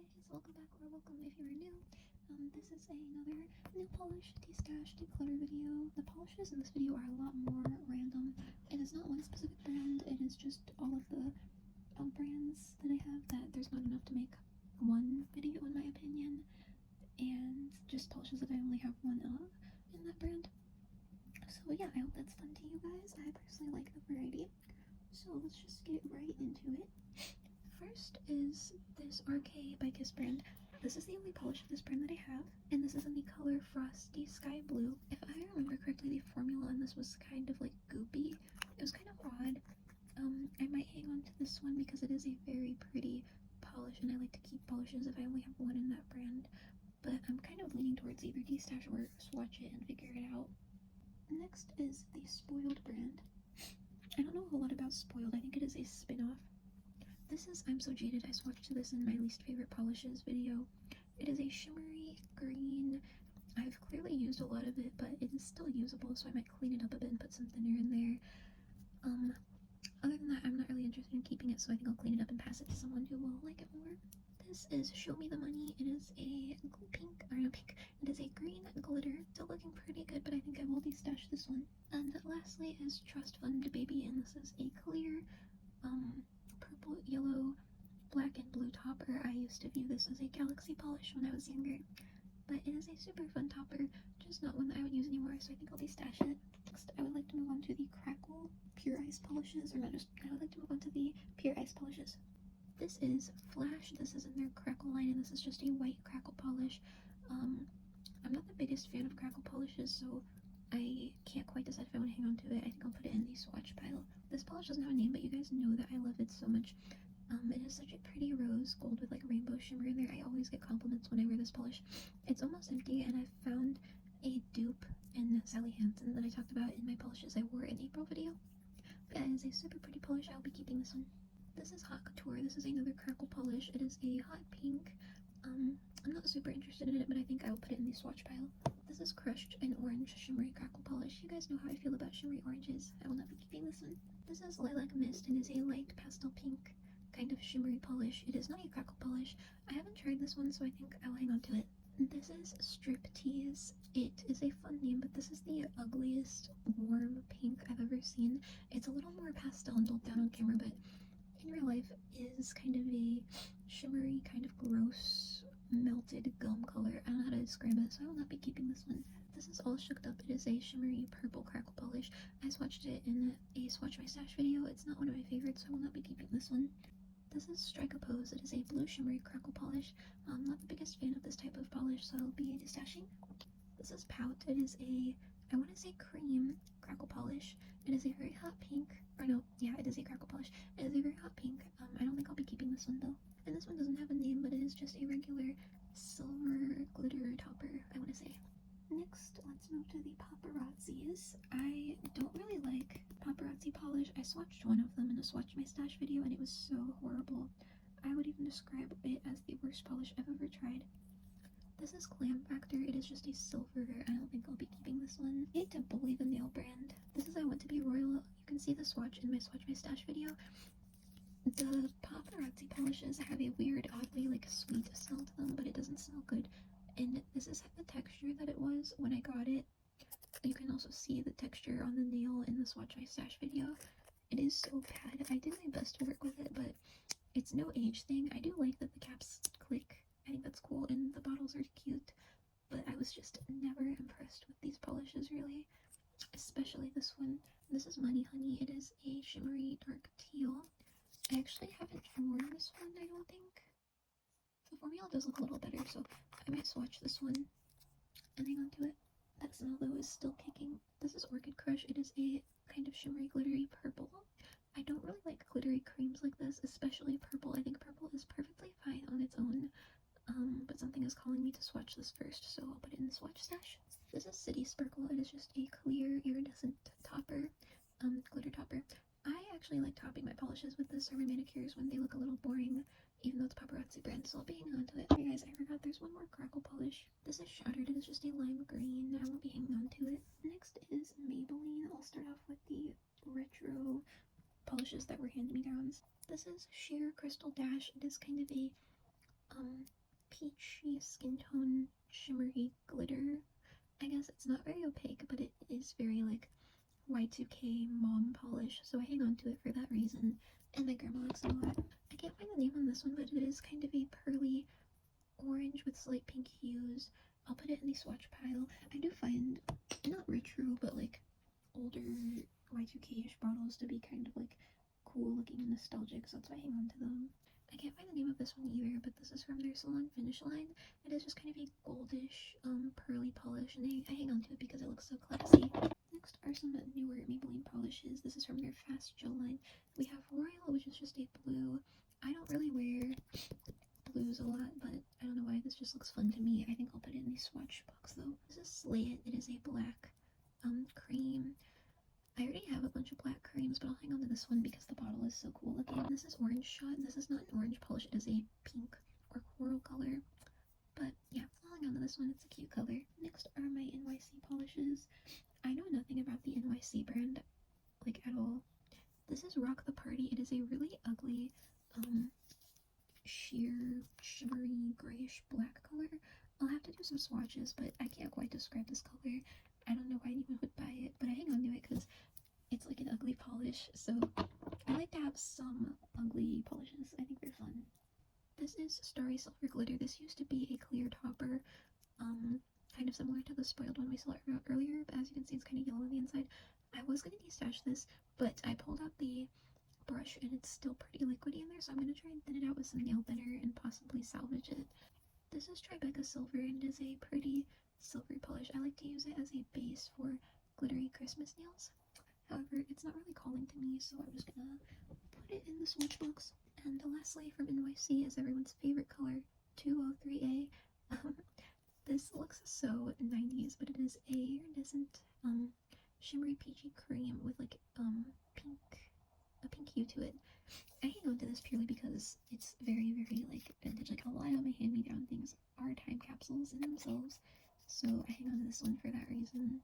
guys, welcome back or welcome if you are new. This is another nail polish destash declutter video. The polishes in this video are a lot more random. It is not one specific brand, it is just all of the brands that I have that there's not enough to make one video in my opinion, and just polishes that I only have one of in that brand. So yeah, I hope that's fun to you guys. I personally like the variety. So let's just get right into it. First is this RK by Kiss brand. This is the only polish of this brand that I have, and this is in the color Frosty Sky Blue. If I remember correctly, the formula on this was kind of like goopy. It was kind of odd. I might hang on to this one because it is a very pretty polish, and I like to keep polishes if I only have one in that brand. But I'm kind of leaning towards either destash or swatch it and figure it out. Next is the Spoiled brand. I don't know a whole lot about Spoiled. I think it is a spin-off. This is I'm So Jaded. I swatched this in my least favorite polishes video. It is a shimmery green. I've clearly used a lot of it, but it is still usable, so I might clean it up a bit and put some thinner in there. Other than that, I'm not really interested in keeping it, so I think I'll clean it up and pass it to someone who will like it more. This is Show Me the Money. It is a pink, or no pink, it is a green glitter. Still looking pretty good, but I think I will destash this one. And lastly is Trust Fund Baby, and this is a clear, purple, yellow, black, and blue topper. I used to view this as a galaxy polish when I was younger, but it is a super fun topper, just not one that I would use anymore, so I think I'll destash it. Next, I would like to move on to the Crackle Pure Ice polishes, or not just, I would like to move on to the Pure Ice polishes. This is Flash. This is in their Crackle line, and this is just a white Crackle polish. I'm not the biggest fan of Crackle polishes, so I can't quite decide if I want to hang on to it. I think I'll put it in the swatch pile. This polish doesn't have a name, but you guys know that I love it so much. It is such a pretty rose gold with like a rainbow shimmer in there. I always get compliments when I wear this polish. It's almost empty, and I found a dupe in Sally Hansen that I talked about in my polishes I wore in April video. But it is a super pretty polish. I'll be keeping this one. This is Hot Couture. This is another Crackle polish. It is a hot pink. I'm not super interested in it, but I think I will put it in the swatch pile. This is Crushed and Orange Shimmery Crackle polish. You guys know how I feel about shimmery oranges. I will not be keeping this one. This is Lilac Mist and is a light pastel pink kind of shimmery polish. It is not a crackle polish. I haven't tried this one, so I think I'll hang on to it. This is Striptease. It is a fun name, but this is the ugliest warm pink I've ever seen. It's a little more pastel and dulled down on camera, but in real life is kind of a shimmery, kind of gross, melted gum color. I don't know how to describe it, so I will not be keeping this one. This is All Shooked Up. It is a shimmery purple crackle polish. I swatched it in a Swatch My Stash video. It's not one of my favorites, so I will not be keeping this one. This is Strike a Pose. It is a blue shimmery crackle polish. I'm not the biggest fan of this type of polish, so I'll be destashing. This is Pout. It is a, I want to say cream crackle polish. It is a very hot pink, or no, yeah, it is a crackle polish. It is a very hot pink. I don't think I'll be keeping this one though. And this one doesn't have a name, but it is just a regular silver glitter topper, I want to say. Next, let's move to the Poparazzis. I don't really like Paparazzi polish. I swatched one of them in a Swatch My Stash video, and it was so horrible. I would even describe it as the worst polish I've ever tried. This is Glam Factor. It is just a silver. I don't think I'll be keeping this one. I hate to bully the nail brand. This is I Want to Be Royal. You can see the swatch in my Swatch My Stash video. The Paparazzi polishes have a weird, oddly like sweet smell to them, but it doesn't smell good. And this is the texture that it was when I got it. You can also see the texture on the nail in the Swatch My Stash video. It is so bad. I did my best to work with it, but it's no age thing. I do like that the caps click. I think that's cool, and the bottles are cute, but I was just never impressed with these polishes, really. Especially this one. This is Money Honey. It is a shimmery dark teal. I actually haven't worn this one, I don't think. The formula does look a little better, so I might swatch this one and hang on to it. That smell, though, is still kicking. This is Orchid Crush. It is a kind of shimmery, glittery purple. I don't really like glittery creams like this, especially purple. I think purple is perfectly fine on its own, but something is calling me to swatch this first, so I'll put it in the swatch stash. This is City Sparkle. It is just a clear, iridescent topper, glitter topper. I actually like topping my polishes with this or my manicures when they look a little boring, even though it's Paparazzi brand, so I'll be hanging on to it. Hey guys, I forgot there's one more crackle polish. This is Shattered. It is just a lime green. I won't be hanging on to it. Next is Maybelline. I'll start off with the retro polishes that were hand-me-downs. This is Sheer Crystal Dash. It is kind of a peachy skin tone shimmery glitter. I guess it's not very opaque, but it is very like Y2K mom polish, so I hang on to it for that reason, and my grandma likes it a lot. I can't find the name on this one, but it is kind of a pearly orange with slight pink hues. I'll put it in the swatch pile. I do find, not retro, but like older Y2K-ish bottles to be kind of like cool looking and nostalgic, so that's why I hang on to them. I can't find the name of this one either, but this is from their Salon Finish line. It is just kind of a goldish, pearly polish, and I hang on to it because it looks so classy. Next are some newer Maybelline polishes. This is from their Fast Gel line. We have Royal, which is just a blue. I don't really wear blues a lot, but I don't know why, this just looks fun to me. I think I'll put it in the swatch box though. This is Slay It. It is a black cream. I already have a bunch of black creams, but I'll hang on to this one because the bottle is so cool looking. This is Orange Shot. This is not an orange polish, it is a pink or coral color. But yeah, I'll hang on to this one, it's a cute color. Next are my NYC polishes. I know nothing about the NYC brand, like at all. This is Rock the Party. It is a really ugly, sheer, shimmery, grayish black color. I'll have to do some swatches, but I can't quite describe this color. I don't know why anyone would buy it, but I hang on to it because it's like an ugly polish, so I like to have some ugly polishes. I think they're fun. This is Starry Silver Glitter. This used to be a clear topper, kind of similar to the spoiled one we saw earlier, but as you can see, it's kind of yellow on the inside. I was going to destash this, but I pulled out the brush and it's still pretty liquidy in there, so I'm going to try and thin it out with some nail thinner and possibly salvage it. This is Tribeca Silver, and it is a pretty silvery polish. I like to use it as a base for glittery Christmas nails. However, it's not really calling to me, so I'm just going to put it in the swatch box. And lastly, from NYC is everyone's favorite color, 203A. This looks so 90s, but it is a iridescent, shimmery peachy cream with like a pink hue to it. I hang on to this purely because it's very, very like vintage. Like a lot of my hand-me-down things are time capsules in themselves, so I hang on to this one for that reason.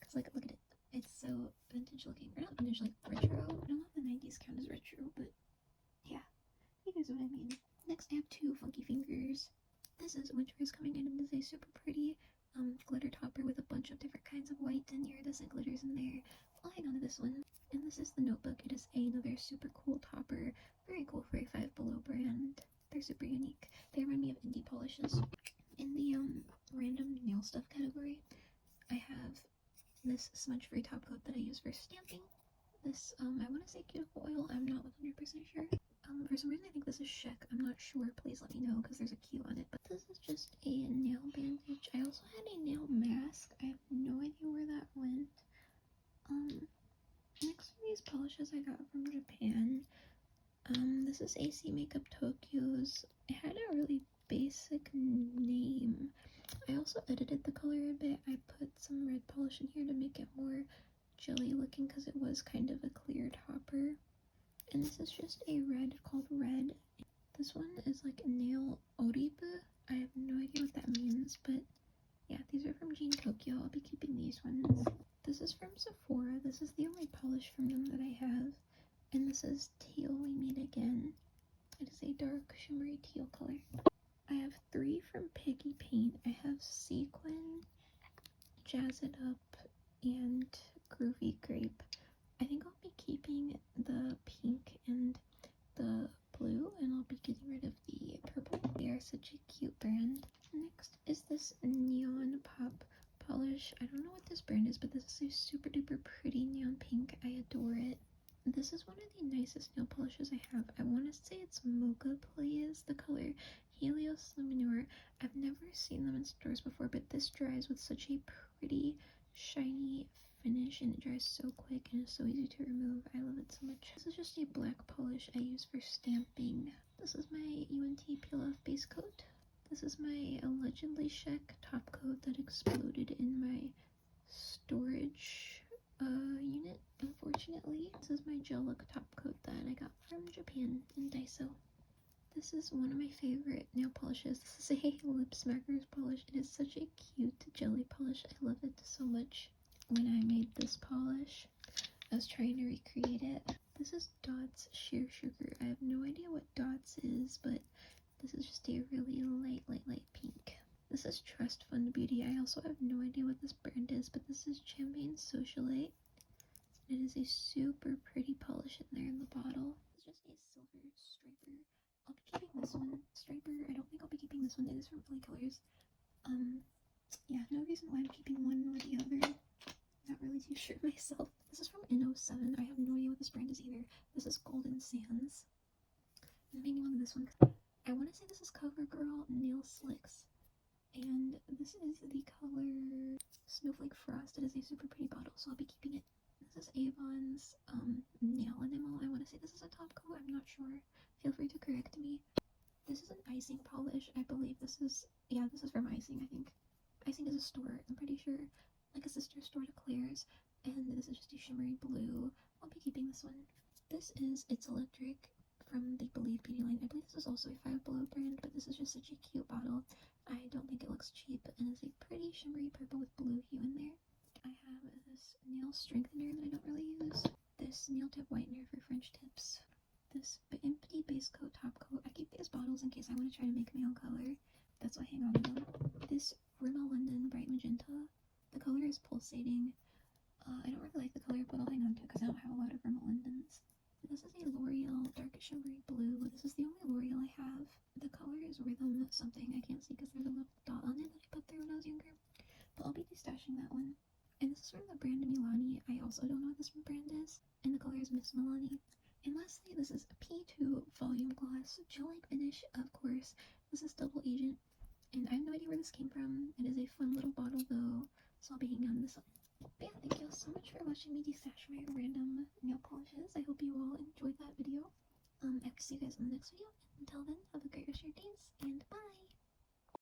Cause like look at it, it's so vintage looking. Or not vintage, like retro. I don't know if the 90s count as retro, but yeah, you guys know what I mean. Next I have two Funky Fingers. This is Winter is Coming In, and it is a super pretty glitter topper with a bunch of different kinds of white and iridescent glitters in there. I'll hang on to this one. And this is the Notebook. It is another super cool topper. Very cool for a Five Below brand. They're super unique. They remind me of indie polishes. In the random nail stuff category, I have this smudge-free top coat that I use for stamping. This, I want to say cuticle oil. I'm not 100% sure. For some reason I think this is Sheck. I'm not sure. Please let me know because there's a Q on it. But this is just a nail bandage. I also had a nail mask. I have no idea where that went. Next to these polishes I got from Japan. This is AC Makeup Tokyo's. It had a really basic name. I also edited the color a bit. I put some red polish in here to make it more jelly looking because it was kind of a clear topper. And this is just a red called Red. This one is like Nail Oribu. I have no idea what that means, but yeah, these are from Jean Tokyo. I'll be keeping these ones. This is from Sephora. This is the only polish from them that I have. And this is Teal We Meet Again. It is a dark shimmery teal color. I have three from Piggy Paint. I have Sequin, Jazz It Up, and Groovy Grape. I think I'll be keeping the pink and the blue, and I'll be getting rid of the purple. They are such a cute brand. Next is this Neon Pop polish. I don't know what this brand is, but this is a super duper pretty neon pink. I adore it. This is one of the nicest nail polishes I have. I want to say it's Mocha Plays, the color Helios Luminor. I've never seen them in stores before, but this dries with such a pretty, shiny finish, and it dries so quick and is so easy to remove. I love it so much. This is just a black polish I use for stamping. This is my UNT Peel Off base coat. This is my allegedly Sheck top coat that exploded in my storage unit, unfortunately. This is my gel look top coat that I got from Japan in Daiso. This is one of my favorite nail polishes. This is a Lip Smackers polish. It is such a cute jelly polish. I love it so much. When I made this polish, I was trying to recreate it. This is Dots Sheer Sugar. I have no idea what Dots is, but this is just a really light This is Trust Fund Beauty. I also have no idea what this brand is, but this is Champagne Socialite. It is a super pretty polish in there in the bottle. It's just a silver striper. I'll be keeping this one. Striper, I don't think I'll be keeping this one. It is from LA Colors. Yeah, no reason why I'm keeping one or the other. Not really too sure myself. This is from N07. I have no idea what this brand is either. This is Golden Sands. It made me want this one. I want to say this is CoverGirl Nail Slicks. And this is the color Snowflake Frost. It is a super pretty bottle, so I'll be keeping it. This is Avon's nail enamel. I want to say this is a top coat. I'm not sure. Feel free to correct me. This is an icing polish. I believe this is, yeah, this is from Icing, I think. Icing is a store, I'm pretty sure. Like a sister store to Claire's. And this is just a shimmery blue. I'll be keeping this one. This is It's Electric from the Believe Beauty line. I believe this is also a Five Below brand, but this is just such a cute bottle. I don't think it looks cheap, and it's a pretty shimmery purple with blue hue in there. I have this nail strengthener that I don't really use. This nail tip whitener for French tips. This empty base coat, top coat. I keep these bottles in case I want to try to make my own color. That's why I hang on to them. This Rimmel London Bright Magenta. The color is pulsating. I don't really like the color, but I'll hang on to it because I don't have a lot of Rimmel Londons. This is a Loreal dark shimmery blue. This is the only Loreal I have. The color is Rhythm something. I can't see because there's a little dot on it that I put there when I was younger. But I'll be destashing that one. And this is from the brand Milani. I also don't know what this brand is. And the color is Miss Milani. And lastly, this is a P2 Volume Gloss. Gel-like finish, of course. This is Double Agent. And I have no idea where this came from. It is a fun little bottle though. So I'll be hanging on to this one. But yeah, thank you all so much for watching me destash my random nail polishes. I hope you all enjoyed that video. I will see you guys in the next video. Until then, have a great rest of your days, and bye!